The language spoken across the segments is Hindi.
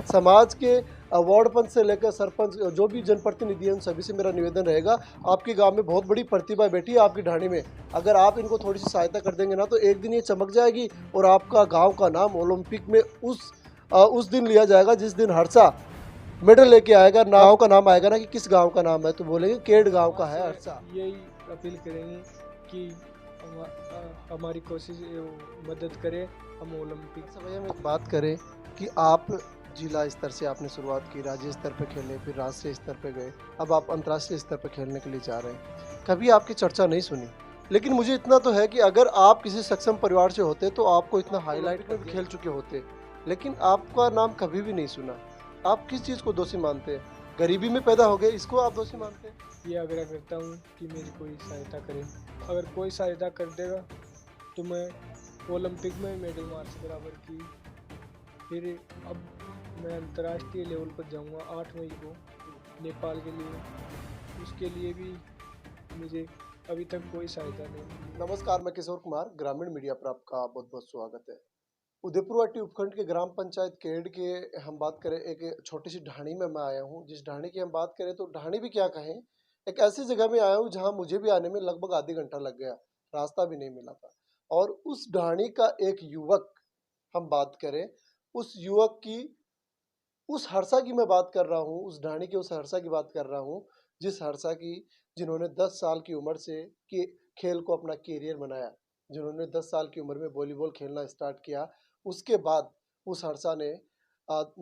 समाज के वार्ड पंच से लेकर सरपंच जो भी जनप्रतिनिधि हैं उन सभी से मेरा निवेदन रहेगा, आपके गांव में बहुत बड़ी प्रतिभा बैठी है आपकी ढाणी में, अगर आप इनको थोड़ी सी सहायता कर देंगे ना तो एक दिन ये चमक जाएगी और आपका गांव का नाम ओलंपिक में उस दिन लिया जाएगा जिस दिन हर्षा मेडल लेके आएगा। गाँव का नाम आएगा ना कि किस गाँव का नाम है तो बोलेंगे केड गाँव का है हर्षा। यही अपील करेंगे कि हमारी कोशिश मदद करें, हम ओलंपिक। अच्छा भैया, हम एक बात करें कि आप जिला स्तर से आपने शुरुआत की, राज्य स्तर पे खेले, फिर राष्ट्रीय स्तर पे गए, अब आप अंतर्राष्ट्रीय स्तर पे खेलने के लिए जा रहे हैं। कभी आपकी चर्चा नहीं सुनी, लेकिन मुझे इतना तो है कि अगर आप किसी सक्षम परिवार से होते तो आपको इतना हाईलाइट में भी खेल चुके होते, लेकिन आपका नाम कभी भी नहीं सुना। आप किस चीज़ को दोषी मानते हैं? गरीबी में पैदा हो गए, इसको आप दोषी मानते हैं? ये आग्रह करता हूँ कि मेरी कोई सहायता करे, अगर कोई सहायता कर देगा तो मैं ओलंपिक में मेडल मार्च बराबर की। फिर अब मैं अंतर्राष्ट्रीय लेवल पर जाऊंगा 8 मई को नेपाल के लिए, उसके लिए भी मुझे अभी तक कोई सहायता नहीं मिली। नमस्कार, मैं किशोर कुमार, ग्रामीण मीडिया पर आपका बहुत बहुत स्वागत है। उदयपुरवाटी उपखंड के ग्राम पंचायत केड के हम बात करें, एक छोटी सी ढाणी में मैं आया हूँ। जिस ढाणी की हम बात करें तो ढाणी भी क्या कहें, एक ऐसी जगह में आया हूँ जहाँ मुझे भी आने में लगभग आधी घंटा लग गया, रास्ता भी नहीं मिला था। और उस ढाणी का एक युवक हम बात करें, उस युवक की, उस हर्षा की मैं बात कर रहा हूँ, उस ढाणी के उस हर्षा की बात कर रहा हूँ, जिस हर्षा की जिन्होंने 10 साल की उम्र से के खेल को अपना कैरियर बनाया, जिन्होंने 10 साल की उम्र में वॉलीबॉल खेलना स्टार्ट किया। उसके बाद उस हर्षा ने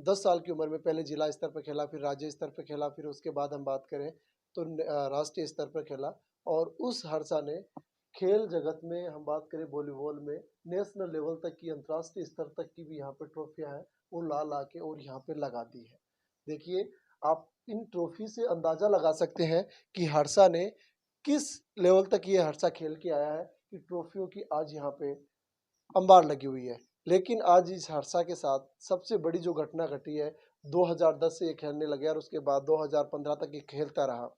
10 साल की उम्र में पहले जिला स्तर पर खेला, फिर राज्य स्तर पर खेला, फिर उसके बाद हम बात करें तो राष्ट्रीय स्तर पर खेला। और उस हर्षा ने खेल जगत में हम बात करें वॉलीबॉल में नेशनल लेवल तक की, अंतर्राष्ट्रीय स्तर तक की भी यहाँ पे ट्रॉफियाँ हैं वो ला ला के और यहाँ पे लगा दी है। देखिए, आप इन ट्रॉफी से अंदाजा लगा सकते हैं कि हर्षा ने किस लेवल तक ये हर्षा खेल के आया है कि ट्रॉफियों की आज यहाँ पे अंबार लगी हुई है। लेकिन आज इस हर्षा के साथ सबसे बड़ी जो घटना घटी है, 2010 से ये खेलने लगे और उसके बाद 2015 तक ये खेलता रहा।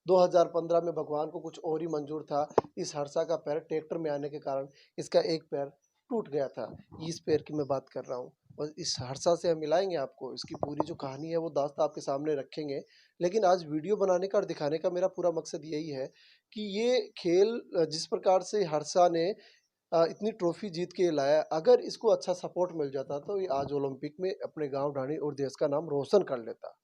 2015 में भगवान को कुछ और ही मंजूर था, इस हर्षा का पैर ट्रैक्टर में आने के कारण इसका एक पैर टूट गया था। इस पैर की मैं बात कर रहा हूँ और इस हर्षा से हम मिलाएंगे आपको, इसकी पूरी जो कहानी है वो दास्तां आपके सामने रखेंगे। लेकिन आज वीडियो बनाने का और दिखाने का मेरा पूरा मकसद यही है कि ये खेल जिस प्रकार से हर्षा ने इतनी ट्रॉफी जीत के लाया, अगर इसको अच्छा सपोर्ट मिल जाता तो ये आज ओलंपिक में अपने गांव ढाणी और देश का नाम रोशन कर लेता।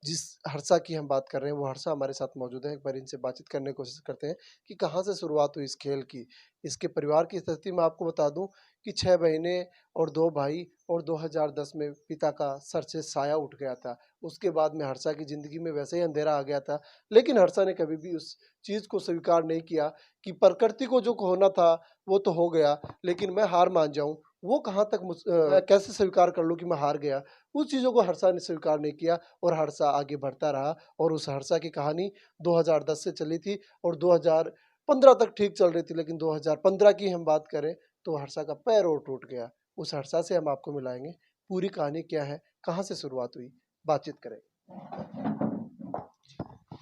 जिस हर्षा की हम बात कर रहे हैं वो हर्षा हमारे साथ मौजूद है। एक बार इनसे बातचीत करने की कोशिश करते हैं कि कहाँ से शुरुआत हुई इस खेल की। इसके परिवार की स्थिति मैं आपको बता दूं कि 6 बहनें और 2 भाई, और 2010 में पिता का सर से साया उठ गया था। उसके बाद में हर्षा की ज़िंदगी में वैसे ही अंधेरा आ गया था, लेकिन हर्षा ने कभी भी उस चीज़ को स्वीकार नहीं किया कि प्रकृति को जो होना था वो तो हो गया, लेकिन मैं हार मान जाऊँ, वो कहाँ तक मैं कैसे स्वीकार कर लूँ कि मैं हार गया। उस चीज़ों को हर्षा ने स्वीकार नहीं किया और हर्षा आगे बढ़ता रहा। और उस हर्षा की कहानी 2010 से चली थी और 2015 तक ठीक चल रही थी, लेकिन 2015 की हम बात करें तो हर्षा का पैर और टूट गया। उस हर्षा से हम आपको मिलाएँगे, पूरी कहानी क्या है, कहाँ से शुरुआत हुई, बातचीत करें।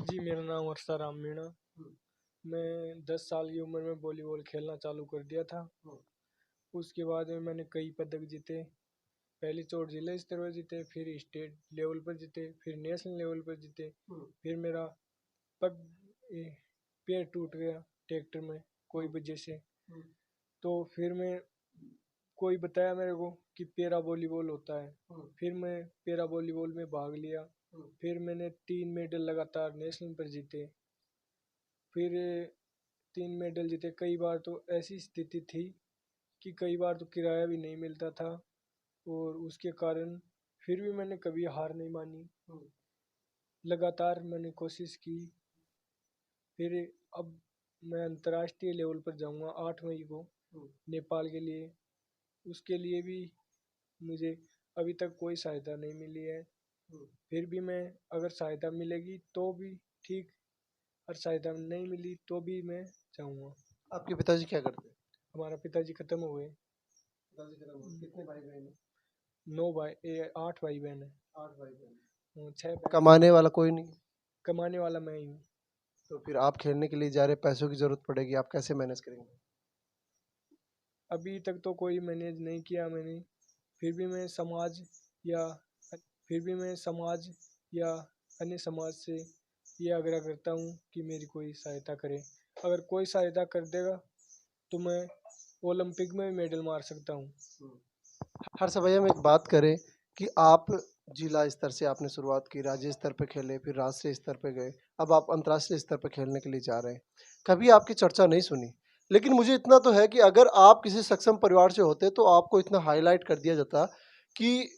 जी, मेरा नाम वर्षा राम मीणा। मैं 10 साल की उम्र में वॉलीबॉल खेलना चालू कर दिया था। उसके बाद में मैंने कई पदक जीते। पहले चोट जिला स्तर पर जीते, फिर स्टेट लेवल पर जीते, फिर नेशनल लेवल पर जीते। फिर मेरा पग ए, पैर टूट गया ट्रैक्टर में कोई वजह से। तो फिर मैं कोई बताया मेरे को कि पैरा वॉलीबॉल होता है। फिर मैं पैरा वॉलीबॉल में भाग लिया। फिर मैंने 3 मेडल लगातार नेशनल पर जीते। फिर 3 मेडल जीते। कई बार तो ऐसी स्थिति थी कि कई बार तो किराया भी नहीं मिलता था, और उसके कारण फिर भी मैंने कभी हार नहीं मानी, लगातार मैंने कोशिश की। फिर अब मैं अंतर्राष्ट्रीय लेवल पर जाऊंगा 8 मई को नेपाल के लिए, उसके लिए भी मुझे अभी तक कोई सहायता नहीं मिली है। फिर भी मैं, अगर सहायता मिलेगी तो भी ठीक, और सहायता नहीं मिली तो भी मैं जाऊंगा। आपके पिताजी क्या करते हैं? हमारा पिताजी खत्म हो गए। पिताजी खत्म हो गए, कितने भाई बहन हैं? 8 भाई बहन है। 8 भाई बहन। 6 कमाने वाला कोई नहीं? कमाने वाला मैं ही हूँ। तो फिर आप खेलने के लिए जा रहे, पैसों की ज़रूरत पड़ेगी, आप कैसे मैनेज करेंगे? अभी तक तो कोई मैनेज नहीं किया मैंने। फिर भी मैं समाज या फिर भी मैं समाज या अन्य समाज से ये आग्रह करता हूँ कि मेरी कोई सहायता करे। अगर कोई सहायता कर देगा तो मैं ओलंपिक में मेडल मार सकता हूँ। हर्ष भैया, हम एक बात करें कि आप जिला स्तर से आपने शुरुआत की, राज्य स्तर पे खेले, फिर राष्ट्रीय स्तर पे गए, अब आप अंतर्राष्ट्रीय स्तर पे खेलने के लिए जा रहे हैं। कभी आपकी चर्चा नहीं सुनी, लेकिन मुझे इतना तो है कि अगर आप किसी सक्षम परिवार से होते तो आपको इतना हाईलाइट कर दिया जाता कि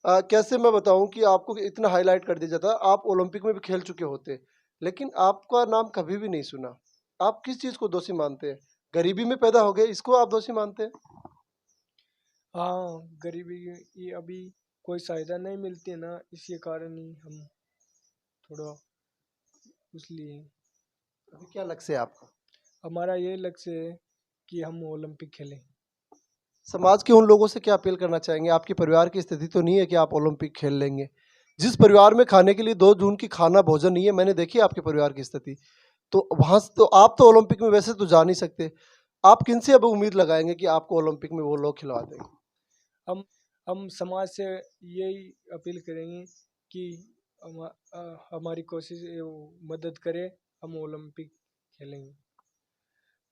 कैसे मैं बताऊं कि आपको इतना हाईलाइट कर दिया जाता, आप ओलंपिक में भी खेल चुके होते, लेकिन आपका नाम कभी भी नहीं सुना। आप किस चीज़ को दोषी मानते हैं? गरीबी में पैदा हो गए, इसको आप दोषी मानते हैं? हाँ, गरीबी ये अभी कोई सहायता नहीं मिलती है ना, इसी कारण ही हम थोड़ा इसलिए अभी क्या लक्ष्य है आपका? हमारा ये लक्ष्य है कि हम ओलंपिक खेलें। समाज के उन लोगों से क्या अपील करना चाहेंगे? आपके परिवार की स्थिति तो नहीं है कि आप ओलंपिक खेल लेंगे। जिस परिवार में खाने के लिए 2 जून की खाना भोजन नहीं है, मैंने देखी है आपके परिवार की स्थिति। तो वहाँ से तो आप तो ओलंपिक में वैसे तो जा नहीं सकते। आप किनसे अब उम्मीद लगाएँगे कि आपको ओलंपिक में वो लोग खिलवा देंगे? हम हम समाज से यही अपील करेंगे कि हमारी कोशिश वो मदद करे, हम ओलंपिक खेलेंगे।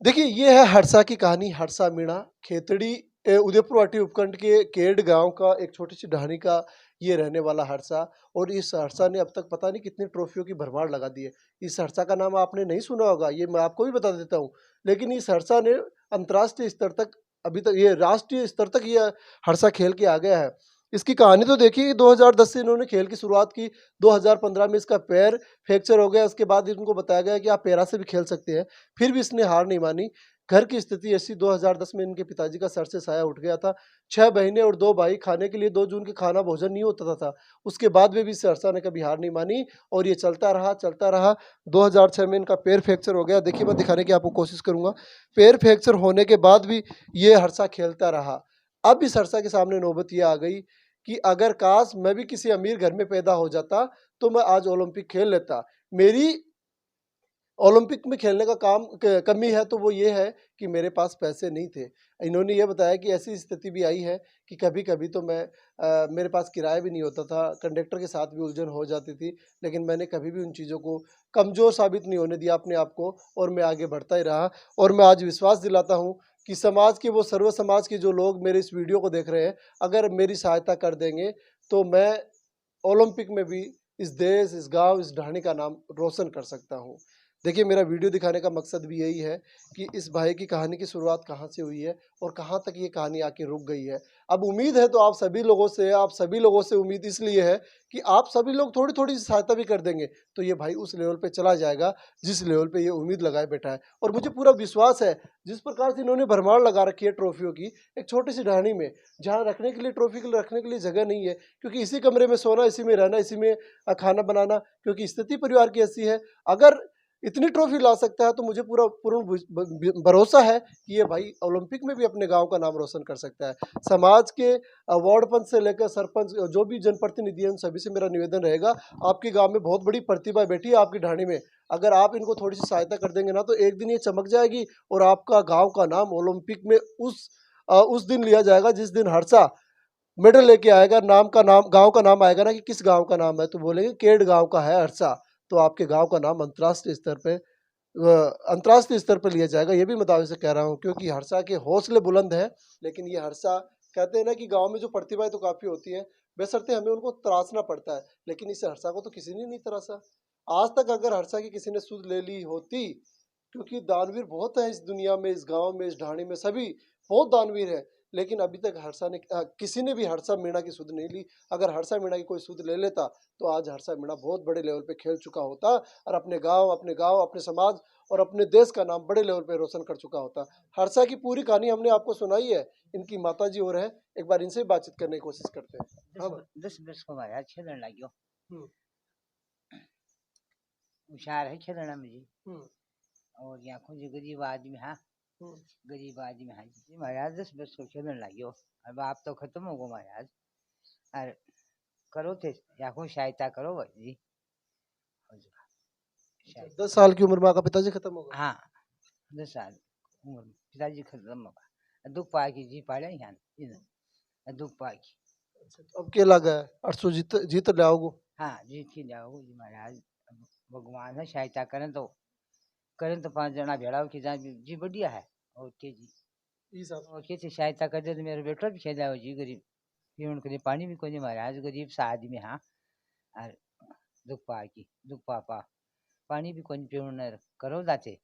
देखिए, ये है हरसा की कहानी। हरसा मीणा खेतड़ी उदयपुर वाटी उपखंड के केड गांव का एक छोटी सी ढाणी का ये रहने वाला हरसा। और इस हरसा ने अब तक पता नहीं कितनी ट्रॉफियों की भरमार लगा दी है। इस हरसा का नाम आपने नहीं सुना होगा, ये मैं आपको भी बता देता हूँ। लेकिन इस हरसा ने अंतर्राष्ट्रीय स्तर तक, अभी तक ये राष्ट्रीय स्तर तक ये हरसा खेल के आ गया है। इसकी कहानी तो देखिए, 2010 से इन्होंने खेल की शुरुआत की। 2015 में इसका पैर फ्रैक्चर हो गया, उसके बाद इनको बताया गया कि आप पैरा से भी खेल सकते हैं। फिर भी इसने हार नहीं मानी। घर की स्थिति ऐसी, 2010 में इनके पिताजी का सर से साया उठ गया था। 6 बहनें और 2 भाई, खाने के लिए 2 जून के खाना भोजन नहीं होता था। उसके बाद में भी सरसा ने कभी हार नहीं मानी और ये चलता रहा, चलता रहा। 2006 में इनका पैर फ्रैक्चर हो गया। देखिए, मैं दिखाने की आपको कोशिश करूँगा। पैर फ्रैक्चर होने के बाद भी ये हरसा खेलता रहा। अब इस हरसा के सामने नौबत ये आ गई कि अगर काश मैं भी किसी अमीर घर में पैदा हो जाता, तो मैं आज ओलंपिक खेल लेता। मेरी ओलंपिक में खेलने का कमी है तो वो ये है कि मेरे पास पैसे नहीं थे। इन्होंने ये बताया कि ऐसी स्थिति भी आई है कि कभी-कभी तो मेरे पास किराया भी नहीं होता था, कंडक्टर के साथ भी उलझन हो जाती थी, लेकिन मैंने कभी भी उन चीज़ों को कमज़ोर साबित नहीं होने दिया अपने आप को और मैं आगे बढ़ता ही रहा। और मैं आज विश्वास दिलाता हूँ कि समाज के वो सर्व समाज के जो लोग मेरे इस वीडियो को देख रहे हैं, अगर मेरी सहायता कर देंगे, तो मैं ओलंपिक में भी इस देश, इस गाँव, इस ढाणी का नाम रोशन कर सकता हूँ। देखिए, मेरा वीडियो दिखाने का मकसद भी यही है कि इस भाई की कहानी की शुरुआत कहाँ से हुई है और कहाँ तक ये कहानी आके रुक गई है। अब उम्मीद है तो आप सभी लोगों से उम्मीद इसलिए है कि आप सभी लोग थोड़ी-थोड़ी सहायता भी कर देंगे, तो ये भाई उस लेवल पे चला जाएगा, जिस लेवल पे ये उम्मीद लगाए बैठा है। और मुझे पूरा विश्वास है, जिस प्रकार से इन्होंने भरमार लगा रखी है ट्रॉफियों की, एक छोटी-सी ढाणी में, जहाँ रखने के लिए ट्रॉफी के लिए रखने के लिए जगह नहीं है, क्योंकि इसी कमरे में सोना, इसी में रहना, इसी में खाना बनाना, क्योंकि स्थिति परिवार की ऐसी है। अगर इतनी ट्रॉफी ला सकता है तो मुझे पूरा पूर्ण भरोसा है कि ये भाई ओलंपिक में भी अपने गांव का नाम रोशन कर सकता है। समाज के वार्ड पंच से लेकर सरपंच, जो भी जनप्रतिनिधि हैं, उन सभी से मेरा निवेदन रहेगा, आपके गांव में बहुत बड़ी प्रतिभा बैठी है आपकी ढाणी में। अगर आप इनको थोड़ी सी सहायता कर देंगे ना, तो एक दिन ये चमक जाएगी और आपका गाँव का नाम ओलंपिक में उस दिन लिया जाएगा जिस दिन हर्षा मेडल लेके आएगा। नाम गाँव का नाम आएगा ना कि किस गाँव का नाम है, तो बोलेंगे केड गाँव का है हर्षा। तो आपके गाँव का नाम अंतर्राष्ट्रीय स्तर पे लिया जाएगा। ये भी मैं दावे से कह रहा हूँ, क्योंकि हर्षा के हौसले बुलंद हैं। लेकिन ये हर्षा, कहते हैं ना कि गाँव में जो प्रतिभाएँ तो काफ़ी होती हैं, बशर्ते हमें उनको तराशना पड़ता है। लेकिन इस हर्षा को तो किसी ने नहीं तराशा। आज तक अगर हर्षा की किसी ने सुध ले ली होती, क्योंकि दानवीर बहुत हैं इस दुनिया में, इस गाँव में, इस ढाणी में, सभी बहुत दानवीर हैं। लेकिन अभी तक किसी ने भी हर्षा मीणा की सुध नहीं ली। अगर हर्षा मीणा की कोई सुध ले लेता, तो आज हर्षा मीणा बहुत बड़े लेवल पे खेल चुका होता और अपने समाज और अपने देश का नाम बड़े लेवल पे रोशन कर चुका होता। हर्षा की पूरी कहानी हमने आपको सुनाई है। इनकी माताजी और हैं, एक बार इनसे बातचीत करने की कोशिश करते हैं। हाँ भाई। 10 को महाराज खेलने लाग्यो। हम्म, होशियार है खेलना में जी। हम्म, और यहाँ को जो गरीब आदमी है, हम्म। गरीब आदमी है जी महाराज, 10 को खेलने लाग्यो। अब आप तो खत्म हो गो महाराज, और करो थे यहाँ को सहायता करो भाई जी। 10 साल की उम्र में आपका पिताजी खत्म हो गए? हाँ, 10 साल उम्र में पिताजी खत्म होगा। दुख पाकी जी पाड़े यहाँ दुख पाकी। अच्छा, तो अब के लगा है 800 जीत जीत लाओगे? हाँ जीत के जाओगे जी महाराज। अब भगवान है सहायता करें तो 5 जना भेड़ा हो के जा जी बढ़िया है। ओके जी। ई साहब और कैसे सहायता कर दे तो मेरा बेटा भी खेला हो जी गरीब पीवन के लिए पानी भी कोई नहीं महाराज गरीब सा आदमी हाँ। और दुख पा पानी भी कोई पीवन करो जाते